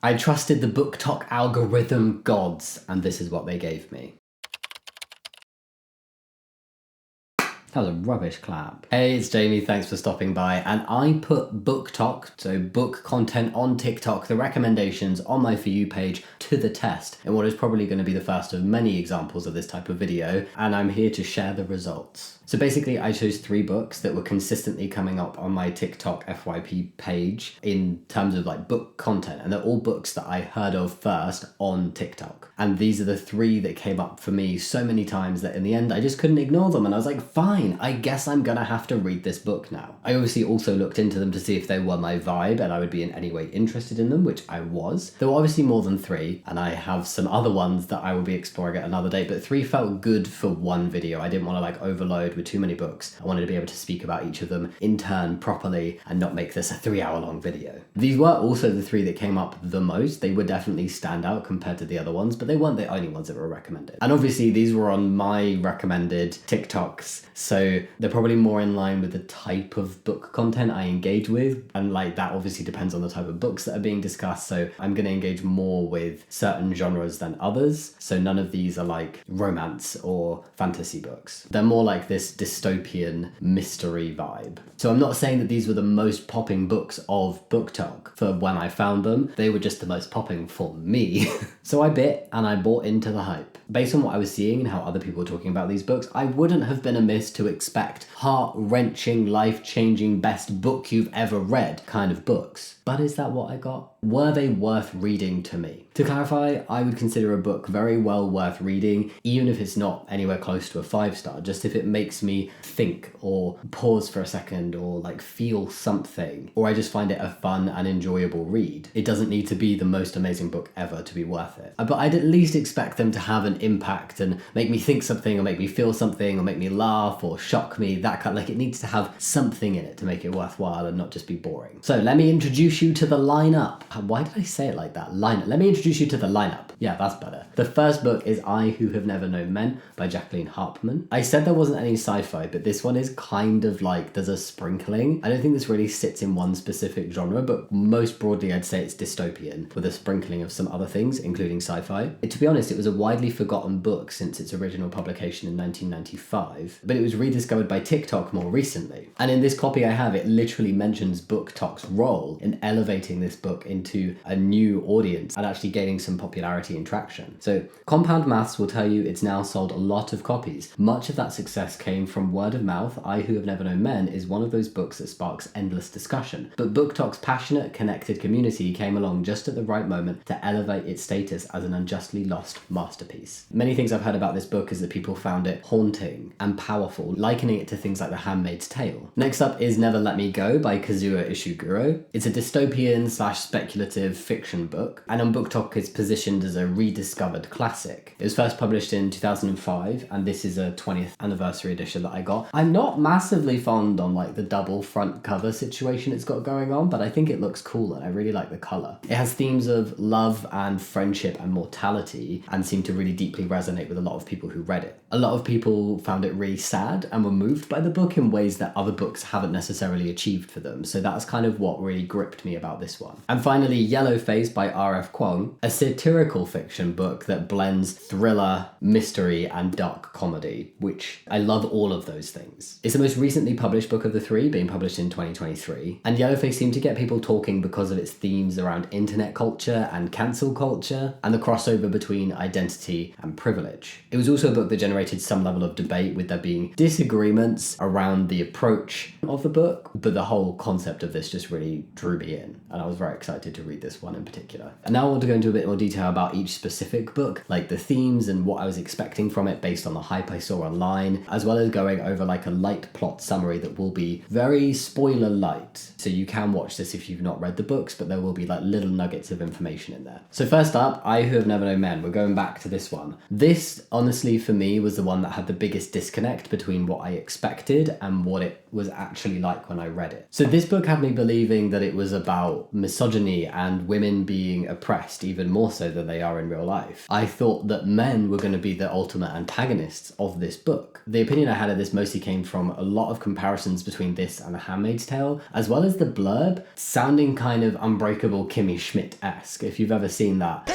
I trusted the BookTok algorithm gods, and this is what they gave me. That was a rubbish clap. Hey, it's Jamie, thanks for stopping by. And I put BookTok, so book content on TikTok, the recommendations on my For You page, to the test in what is probably going to be the first of many examples of this type of video, and I'm here to share the results. So basically, I chose 3 books that were consistently coming up on my TikTok FYP page in terms of like book content, and they're all books that I heard of first on TikTok. And these are the 3 that came up for me so many times that in the end I just couldn't ignore them, and I was like, fine, I guess I'm gonna have to read this book now. I obviously also looked into them to see if they were my vibe and I would be in any way interested in them, which I was. There were obviously more than 3, and I have some other ones that I will be exploring at another day, but 3 felt good for one video. I didn't want to like overload with too many books. I wanted to be able to speak about each of them in turn properly and not make this a 3-hour long video. These were also the 3 that came up the most. They would definitely stand out compared to the other ones, but they weren't the only ones that were recommended. And obviously these were on my recommended TikToks, so they're probably more in line with the type of book content I engage with, and like that obviously depends on the type of books that are being discussed, so I'm going to engage more with certain genres than others. So none of these are like romance or fantasy books. They're more like this dystopian mystery vibe. So I'm not saying that these were the most popping books of BookTok for when I found them. They were just the most popping for me. So I bit and I bought into the hype. Based on what I was seeing and how other people were talking about these books, I wouldn't have been amiss to expect heart-wrenching, life-changing, best book you've ever read kind of books. But is that what I got? Were they worth reading to me? To clarify, I would consider a book very well worth reading, even if it's not anywhere close to a 5-star, just if it makes me think or pause for a second or like feel something, or I just find it a fun and enjoyable read. It doesn't need to be the most amazing book ever to be worth it. But I'd at least expect them to have an impact and make me think something or make me feel something or make me laugh or shock me, that kind of, like it needs to have something in it to make it worthwhile and not just be boring. So let me introduce you to the lineup. Why did I say it like that? Lineup. Let me introduce you to the lineup. Yeah, that's better. The first book is I Who Have Never Known Men by Jacqueline Harpman. I said there wasn't any sci-fi, but this one is kind of like, there's a sprinkling. I don't think this really sits in one specific genre, but most broadly I'd say it's dystopian with a sprinkling of some other things, including sci-fi. To be honest, it was a widely forgotten book since its original publication in 1995, but it was rediscovered by TikTok more recently. And in this copy I have, it literally mentions BookTok's role in elevating this book into a new audience and actually gaining some popularity and traction. So compound maths will tell you it's now sold a lot of copies. Much of that success came from word of mouth. I Who Have Never Known Men is one of those books that sparks endless discussion, but BookTok's passionate, connected community came along just at the right moment to elevate its status as an unjustly lost masterpiece. Many things I've heard about this book is that people found it haunting and powerful, likening it to things like The Handmaid's Tale. Next up is Never Let Me Go by Kazuo Ishiguro. It's a dystopian / speculative fiction book, and on BookTok it's positioned as a rediscovered classic. It was first published in 2005, and this is a 20th anniversary edition that I got. I'm not massively fond on like the double front cover situation it's got going on, but I think it looks cool and I really like the colour. It has themes of love and friendship and mortality, and seemed to really deeply resonate with a lot of people who read it. A lot of people found it really sad and were moved by the book in ways that other books haven't necessarily achieved for them, so that's kind of what really gripped me about this one. And finally, Yellow Face by R.F. Kuang, a satirical fiction book that blends thriller, mystery, and dark comedy, which I love all of those things. It's the most recently published book of the 3, being published in 2023, and Yellow Face seemed to get people talking because of its themes around internet culture and cancel culture, and the crossover between identity and privilege. It was also a book that generated some level of debate, with there being disagreements around the approach of the book, but the whole concept of this just really drew me in, and I was very excited to read this one in particular. And now I want to go into a bit more detail about each specific book, like the themes and what I was expecting from it based on the hype I saw online, as well as going over like a light plot summary that will be very spoiler light. So you can watch this if you've not read the books, but there will be like little nuggets of information in there. So first up, I Who Have Never Known Men. We're going back to this one. This, honestly, for me, was the one that had the biggest disconnect between what I expected and what it was actually like when I read it. So this book had me believing that it was about misogyny and women being oppressed even more so than they are in real life. I thought that men were going to be the ultimate antagonists of this book. The opinion I had of this mostly came from a lot of comparisons between this and The Handmaid's Tale, as well as the blurb sounding kind of Unbreakable Kimmy Schmidt-esque, if you've ever seen that.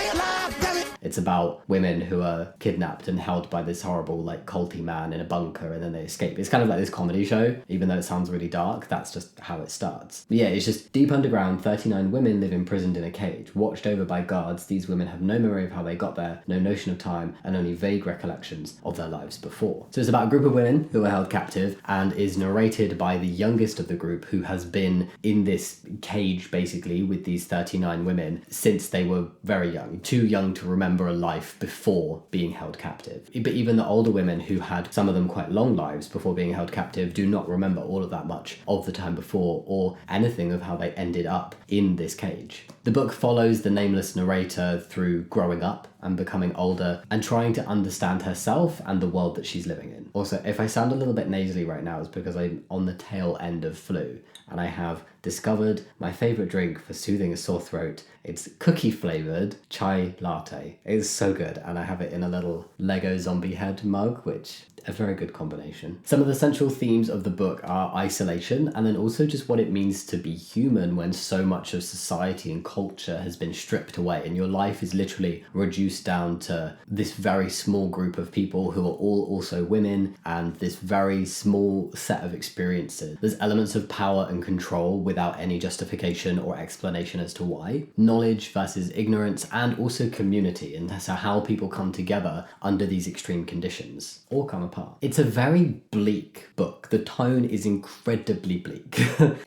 It's about women who are kidnapped and held by this horrible, like, culty man in a bunker, and then they escape. It's kind of like this comedy show, even though it sounds really dark. That's just how it starts. But yeah, it's just deep underground, 39 women live imprisoned in a cage, watched over by guards. These women have no memory of how they got there, no notion of time, and only vague recollections of their lives before. So it's about a group of women who are held captive, and is narrated by the youngest of the group, who has been in this cage, basically, with these 39 women since they were very young. Too young to remember a life before being held captive. But even the older women, who had some of them quite long lives before being held captive, do not remember all of that much of the time before, or anything of how they ended up in this cage. The book follows the nameless narrator through growing up and becoming older and trying to understand herself and the world that she's living in. Also, if I sound a little bit nasally right now, it's because I'm on the tail end of flu, and I have discovered my favourite drink for soothing a sore throat. It's cookie flavoured chai latte. It's so good, and I have it in a little Lego zombie head mug, which a very good combination. Some of the central themes of the book are isolation, and then also just what it means to be human when so much of society and culture has been stripped away, and your life is literally reduced down to this very small group of people who are all also women, and this very small set of experiences. There's elements of power and control without any justification or explanation as to why. Knowledge versus ignorance, and also community, and so how people come together under these extreme conditions, or come apart. It's a very bleak book. The tone is incredibly bleak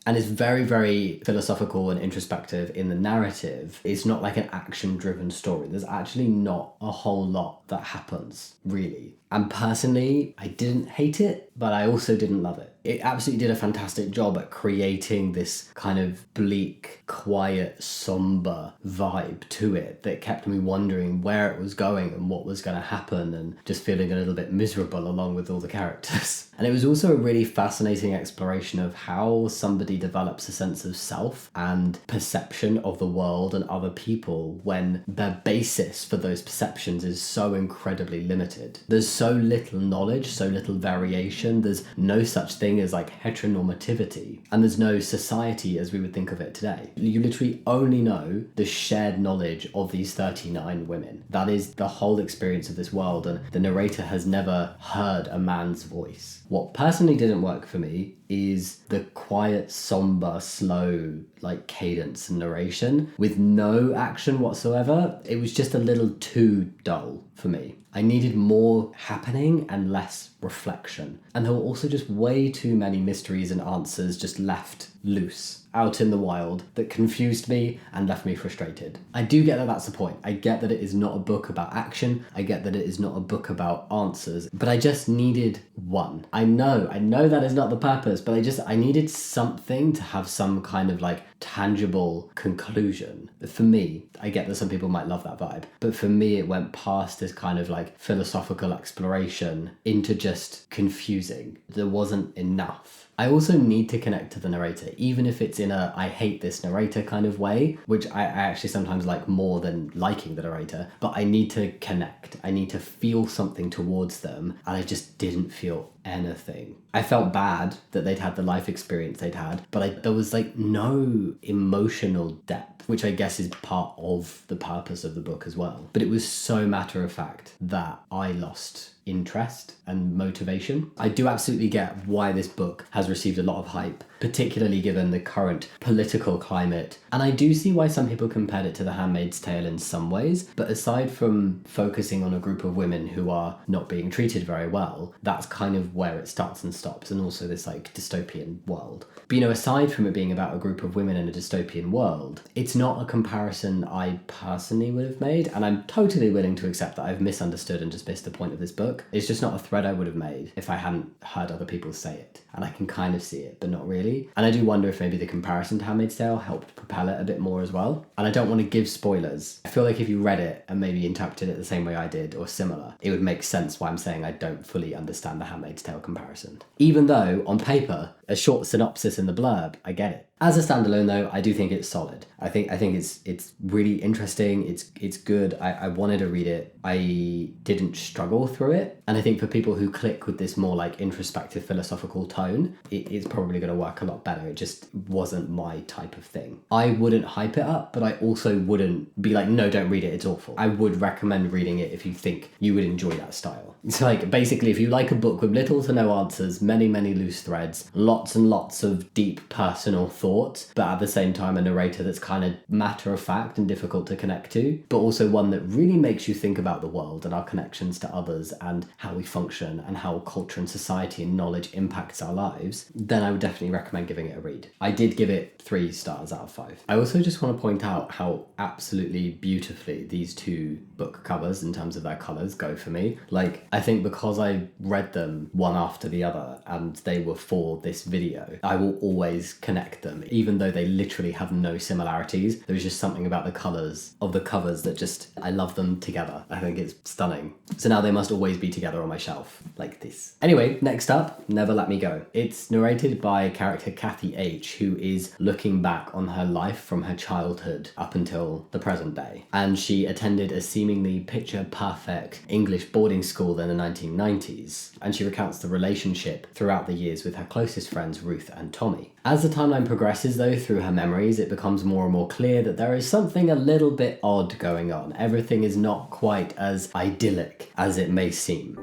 and it's very, very philosophical and introspective in the narrative. It's not like an action-driven story. There's actually not a whole lot that happens, really. And personally, I didn't hate it, but I also didn't love it. It absolutely did a fantastic job at creating this kind of bleak, quiet, somber vibe to it that kept me wondering where it was going and what was going to happen, and just feeling a little bit miserable along with all the characters. And it was also a really fascinating exploration of how somebody develops a sense of self and perception of the world and other people when their basis for those perceptions is so incredibly limited. There's so little knowledge, so little variation. There's no such thing as like heteronormativity, and there's no society as we would think of it today. You literally only know the shared knowledge of these 39 women. That is the whole experience of this world, and the narrator has never heard a man's voice. What personally didn't work for me is the quiet, somber, slow, like, cadence and narration with no action whatsoever. It was just a little too dull for me. I needed more happening and less reflection. And there were also just way too many mysteries and answers just left loose out in the wild that confused me and left me frustrated. I do get that that's the point. I get that it is not a book about action. I get that it is not a book about answers, but I just needed one. I know that is not the purpose, but I needed something to have some kind of like tangible conclusion. For me, I get that some people might love that vibe, but for me it went past this kind of like philosophical exploration into just confusing. There wasn't enough. I also need to connect to the narrator, even if it's in a I hate this narrator kind of way, which I actually sometimes like more than liking the narrator, but I need to connect. I need to feel something towards them, and I just didn't feel anything. I felt bad that they'd had the life experience they'd had, but there was like no emotional depth, which I guess is part of the purpose of the book as well. But it was so matter of fact that I lost interest and motivation. I do absolutely get why this book has received a lot of hype, particularly given the current political climate. And I do see why some people compared it to The Handmaid's Tale in some ways, but aside from focusing on a group of women who are not being treated very well, that's kind of where it starts and stops, and also this like dystopian world. But aside from it being about a group of women in a dystopian world, it's not a comparison I personally would have made, and I'm totally willing to accept that I've misunderstood and just missed the point of this book. It's just not a thread I would have made if I hadn't heard other people say it, and I can kind of see it, but not really. And I do wonder if maybe the comparison to Handmaid's Tale helped propel it a bit more as well. And I don't want to give spoilers. I feel like if you read it and maybe interpreted it the same way I did or similar, it would make sense why I'm saying I don't fully understand the Handmaid's Tale comparison. Even though, on paper, a short synopsis in the blurb, I get it. As a standalone though, I do think it's solid. I think it's really interesting. It's good. I wanted to read it. I didn't struggle through it. And I think for people who click with this more like introspective philosophical tone, it's probably going to work a lot better. It just wasn't my type of thing. I wouldn't hype it up, but I also wouldn't be like, no, don't read it, it's awful. I would recommend reading it if you think you would enjoy that style. It's like, basically, if you like a book with little to no answers, many loose threads, lots and lots of deep personal thoughts, but at the same time a narrator that's kind of matter of fact and difficult to connect to, but also one that really makes you think about the world and our connections to others and how we function and how culture and society and knowledge impacts our lives, then I would definitely recommend giving it a read. I did give it 3 stars out of 5. I also just want to point out how absolutely beautifully these 2 book covers in terms of their colours go for me. Like, I think because I read them one after the other and they were for this video, I will always connect them, even though they literally have no similarities. There's just something about the colours of the covers that just, I love them together. I think it's stunning. So now they must always be together on my shelf, like this. Anyway, next up, Never Let Me Go. It's narrated by character Kathy H, who is looking back on her life from her childhood up until the present day. And she attended a seemingly picture-perfect English boarding school in the 1990s. And she recounts the relationship throughout the years with her closest friends, Ruth and Tommy. As the timeline progresses though, through her memories, it becomes more and more clear that there is something a little bit odd going on. Everything is not quite as idyllic as it may seem.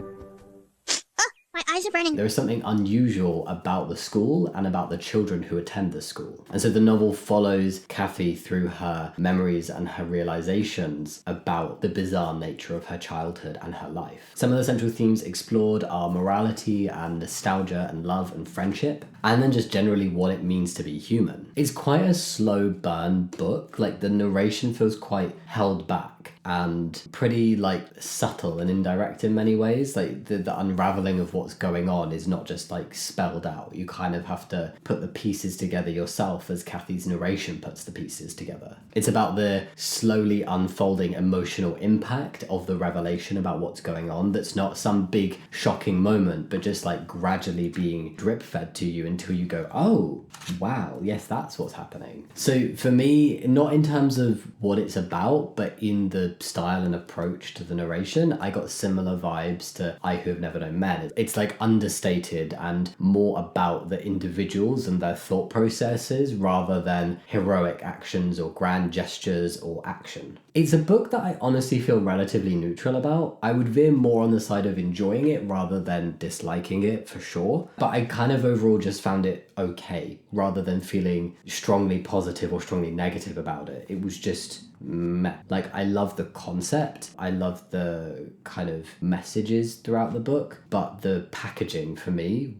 My eyes are burning. There is something unusual about the school and about the children who attend the school. And so the novel follows Kathy through her memories and her realizations about the bizarre nature of her childhood and her life. Some of the central themes explored are morality and nostalgia and love and friendship, and then just generally what it means to be human. It's quite a slow burn book. Like, the narration feels quite held back and pretty like subtle and indirect in many ways. Like the unraveling of what's going on is not just like spelled out. You kind of have to put the pieces together yourself as Kathy's narration puts the pieces together. It's about the slowly unfolding emotional impact of the revelation about what's going on. That's not some big shocking moment, but just like gradually being drip fed to you until you go, oh, wow, yes, that's what's happening. So for me, not in terms of what it's about, but in the style and approach to the narration, I got similar vibes to I Who Have Never Known Men. It's like understated and more about the individuals and their thought processes rather than heroic actions or grand gestures or action. It's a book that I honestly feel relatively neutral about. I would veer more on the side of enjoying it rather than disliking it for sure, but I kind of overall just found it okay rather than feeling strongly positive or strongly negative about it. It was just meh. Like, I love the concept, I love the kind of messages throughout the book, but the packaging for me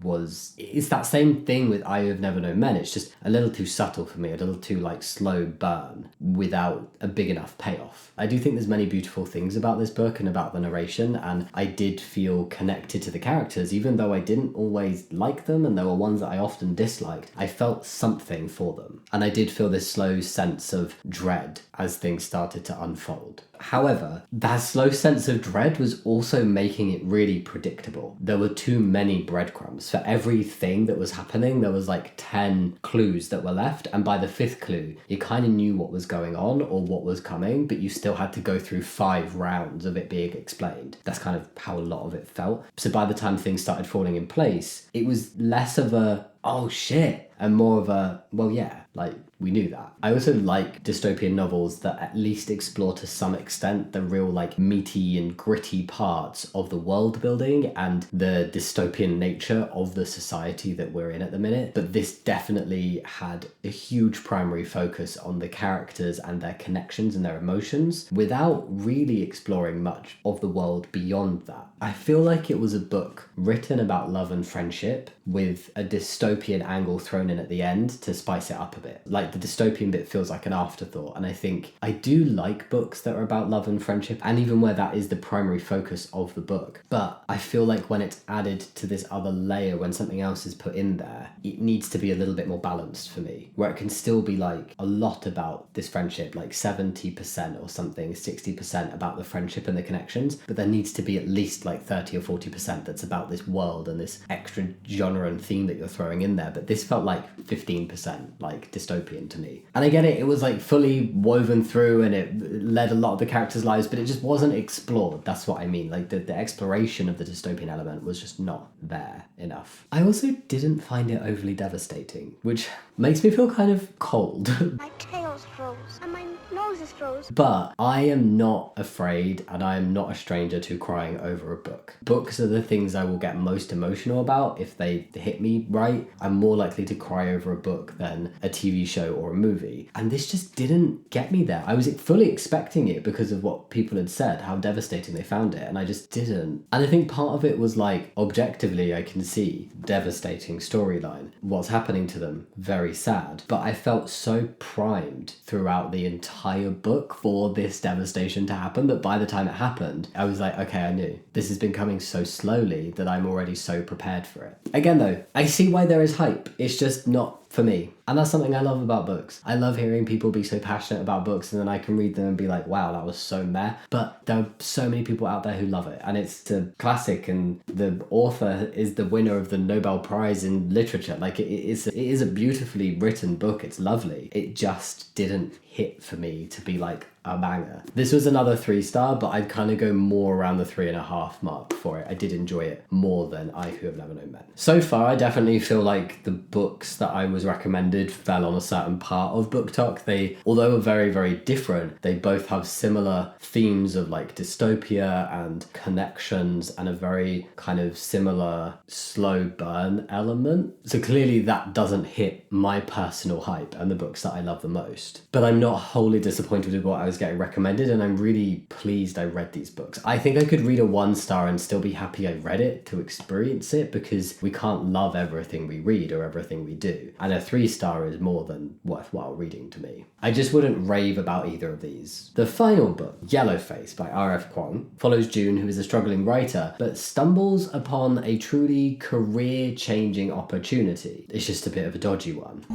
it's that same thing with I Have Never Known Men. It's just a little too subtle for me, a little too like slow burn without a big enough payoff. I do think there's many beautiful things about this book and about the narration, and I did feel connected to the characters even though I didn't always like them and there were ones that I often disliked. I felt something for them, and I did feel this slow sense of dread as things started to unfold. However, that slow sense of dread was also making it really predictable. There were too many breadcrumbs. For everything that was happening, there was like 10 clues that were left, and by the 5th clue, you kind of knew what was going on or what was coming, but you still had to go through 5 rounds of it being explained. That's kind of how a lot of it felt. So by the time things started falling in place, it was less of a, oh shit, and more of a, well, yeah, like, we knew that. I also like dystopian novels that at least explore to some extent the real like meaty and gritty parts of the world building and the dystopian nature of the society that we're in at the minute. But this definitely had a huge primary focus on the characters and their connections and their emotions without really exploring much of the world beyond that. I feel like it was a book written about love and friendship with a dystopian angle thrown in at the end to spice it up a bit. Like the dystopian bit feels like an afterthought. And I think I do like books that are about love and friendship, and even where that is the primary focus of the book. But I feel like when it's added to this other layer, when something else is put in there, it needs to be a little bit more balanced for me, where it can still be like a lot about this friendship, like 70% or something, 60% about the friendship and the connections, but there needs to be at least like 30 or 40% that's about this world and this extra genre and theme that you're throwing in there. But this felt like 15% like dystopian to me. And I get it, it was like fully woven through and it led a lot of the characters' lives, but it just wasn't explored. That's what I mean. Like the exploration of the dystopian element was just not there enough. I also didn't find it overly devastating, which makes me feel kind of cold. My tail's froze and my nose is froze. But I am not afraid, and I am not a stranger to crying over a book. Books are the things I will get most emotional about if they hit me right. I'm more likely to cry over a book than a TV show or a movie. And this just didn't get me there. I was fully expecting it because of what people had said, how devastating they found it, and I just didn't. And I think part of it was like, objectively, I can see devastating storyline, what's happening to them, very sad. But I felt so primed throughout the entire book for this devastation to happen that by the time it happened, I was like, okay, I knew. This has been coming so slowly that I'm already so prepared for it. Again though, I see why there is hype. It's just not for me. And that's something I love about books. I love hearing people be so passionate about books and then I can read them and be like, wow, that was so meh. But there are so many people out there who love it. And it's a classic and the author is the winner of the Nobel Prize in literature. Like it is a beautifully written book. It's lovely. It just didn't hit for me to be like a banger. This was another 3-star, but I'd kind of go more around the 3.5 mark for it. I did enjoy it more than I Who Have Never Known Men. So far, I definitely feel like the books that I was recommended fell on a certain part of BookTok. They, although are very, very different, they both have similar themes of like dystopia and connections and a very kind of similar slow burn element. So clearly that doesn't hit my personal hype and the books that I love the most. But I'm not wholly disappointed with what I was getting recommended, and I'm really pleased I read these books. I think I could read a 1-star and still be happy I read it to experience it, because we can't love everything we read or everything we do. And a 3-star is more than worthwhile reading to me. I just wouldn't rave about either of these. The final book, Yellowface by R.F. Kuang, follows June, who is a struggling writer, but stumbles upon a truly career-changing opportunity. It's just a bit of a dodgy one.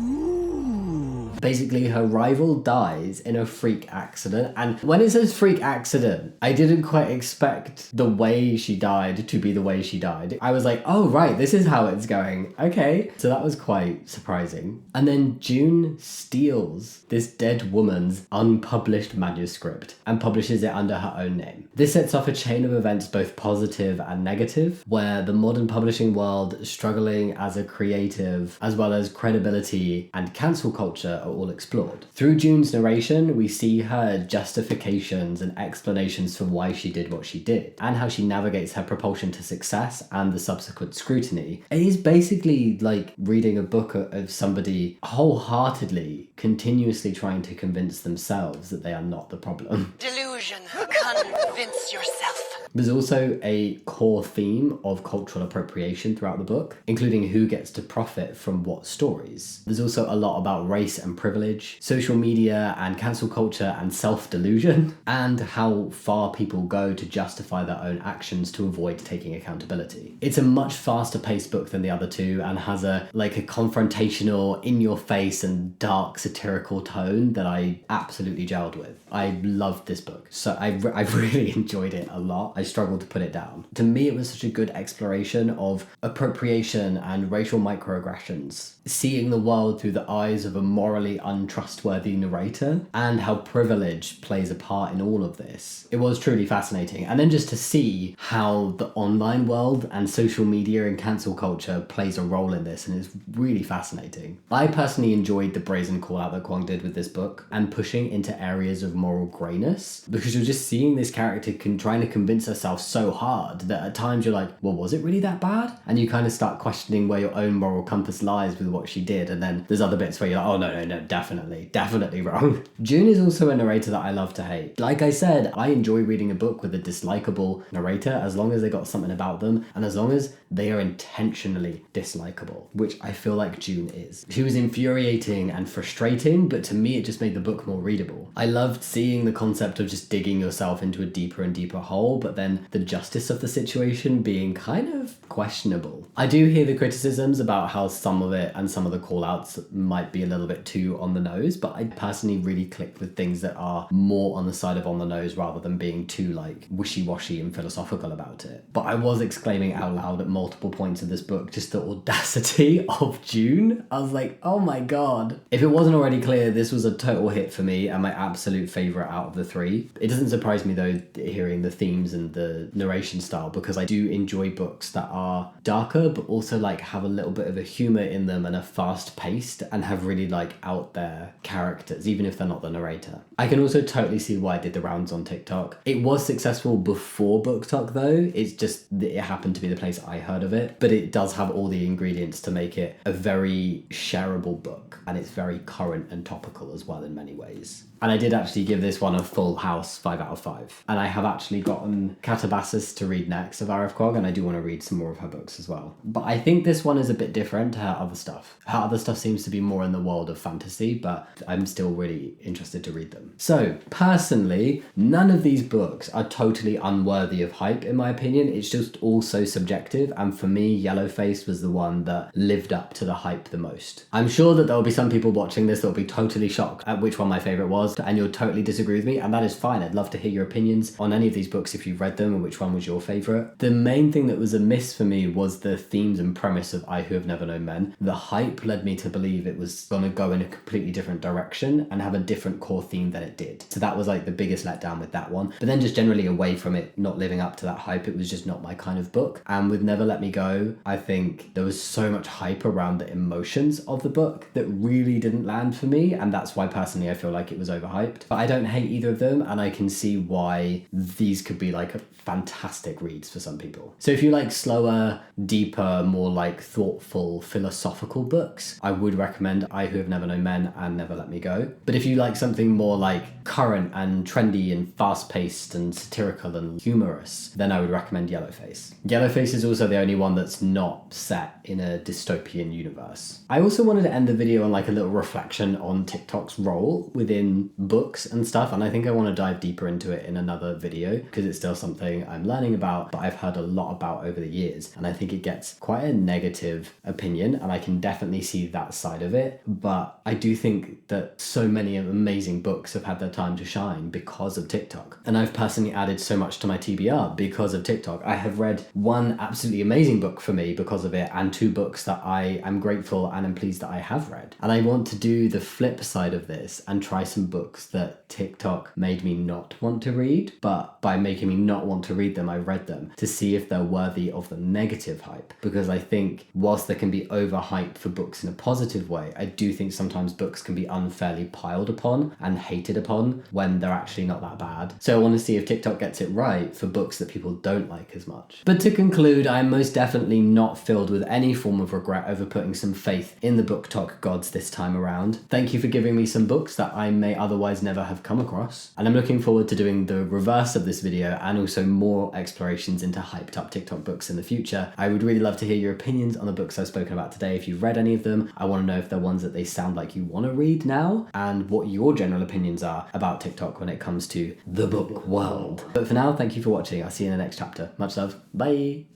Basically, her rival dies in a freak accident. And when it says freak accident, I didn't quite expect the way she died to be the way she died. I was like, oh, right, this is how it's going. Okay. So that was quite surprising. And then June steals this dead woman's unpublished manuscript and publishes it under her own name. This sets off a chain of events, both positive and negative, where the modern publishing world, struggling as a creative, as well as credibility and cancel culture, are all explored. Through June's narration, we see her justifications and explanations for why she did what she did, and how she navigates her propulsion to success and the subsequent scrutiny. It is basically like reading a book of somebody wholeheartedly, continuously trying to convince themselves that they are not the problem. Delusion. Convince yourself. There's also a core theme of cultural appropriation throughout the book, including who gets to profit from what stories. There's also a lot about race and privilege, social media and cancel culture and self-delusion, and how far people go to justify their own actions to avoid taking accountability. It's a much faster paced book than the other two and has a confrontational, in-your-face and dark satirical tone that I absolutely gelled with. I loved this book. So I really enjoyed it a lot. I struggled to put it down. To me, it was such a good exploration of appropriation and racial microaggressions, seeing the world through the eyes of a morally untrustworthy narrator, and how privilege plays a part in all of this. It was truly fascinating. And then just to see how the online world and social media and cancel culture plays a role in this, and it's really fascinating. I personally enjoyed the brazen call out that Kwong did with this book and pushing into areas of moral greyness, because you're just seeing this character trying to convince herself so hard that at times you're like, well, was it really that bad? And you kind of start questioning where your own moral compass lies with what she did. And then there's other bits where you're like, oh, no, no, definitely wrong. June is also a narrator that I love to hate. Like I said, I enjoy reading a book with a dislikable narrator as long as they got something about them and as long as they are intentionally dislikable, which I feel like June is. She was infuriating and frustrating, but to me it just made the book more readable. I loved seeing the concept of just digging yourself into a deeper and deeper hole, but then the justice of the situation being kind of questionable. I do hear the criticisms about how some of it and some of the call-outs might be a little bit too on the nose, but I personally really click with things that are more on the side of on the nose rather than being too like wishy-washy and philosophical about it. But I was exclaiming out loud at multiple points of this book just the audacity of June. I was like, oh my god. If it wasn't already clear, this was a total hit for me and my absolute favourite out of the three. It doesn't surprise me though hearing the themes and the narration style, because I do enjoy books that are darker but also like have a little bit of a humour in them and are fast paced and have really like out there characters, even if they're not the narrator. I can also totally see why it did the rounds on TikTok. It was successful before BookTok though. It's just that it happened to be the place I heard of it, but it does have all the ingredients to make it a very shareable book, and it's very current and topical as well in many ways. And I did actually give this one a full house 5 out of 5. And I have actually gotten Catabasis to read next of R.F. Kuang, and I do want to read some more of her books as well. But I think this one is a bit different to her other stuff. Her other stuff seems to be more in the world of fantasy, but I'm still really interested to read them. So, personally, none of these books are totally unworthy of hype, in my opinion. It's just all so subjective, and for me, Yellowface was the one that lived up to the hype the most. I'm sure that there'll be some people watching this that'll be totally shocked at which one my favourite was, and you'll totally disagree with me, and that is fine. I'd love to hear your opinions on any of these books if you've read them and which one was your favourite. The main thing that was a miss for me was the themes and premise of I Who Have Never Known Men. The hype led me to believe it was going to go in a completely different direction and have a different core theme than it did. So that was like the biggest letdown with that one. But then just generally away from it not living up to that hype, it was just not my kind of book. And with Never Let Me Go, I think there was so much hype around the emotions of the book that really didn't land for me, and that's why personally I feel like it was overhyped. But I don't hate either of them, and I can see why these could be like fantastic reads for some people. So if you like slower, deeper, more like thoughtful, philosophical books, I would recommend I Who Have Never Known Men and Never Let Me Go. But if you like something more like current and trendy and fast-paced and satirical and humorous, then I would recommend Yellowface. Yellowface is also the only one that's not set in a dystopian universe. I also wanted to end the video on like a little reflection on TikTok's role within books and stuff, and I think I want to dive deeper into it in another video because it's still something I'm learning about, but I've heard a lot about over the years, and I think it gets quite a negative opinion, and I can definitely see that side of it. But I do think that so many amazing books have had their time to shine because of TikTok, and I've personally added so much to my TBR because of TikTok. I have read one absolutely amazing book for me because of it, and 2 books that I am grateful and am pleased that I have read. And I want to do the flip side of this and try some books that TikTok made me not want to read, but by making me not want to read them, I read them to see if they're worthy of the negative hype. Because I think whilst there can be overhype for books in a positive way, I do think sometimes books can be unfairly piled upon and hated upon when they're actually not that bad. So I want to see if TikTok gets it right for books that people don't like as much. But to conclude, I'm most definitely not filled with any form of regret over putting some faith in the BookTok gods this time around. Thank you for giving me some books that I may otherwise never have come across. And I'm looking forward to doing the reverse of this video and also more explorations into hyped up TikTok books in the future. I would really love to hear your opinions on the books I've spoken about today. If you've read any of them, I want to know if they're ones that they sound like you want to read now, and what your general opinions are about TikTok when it comes to the book world. But for now, thank you for watching. I'll see you in the next chapter. Much love. Bye.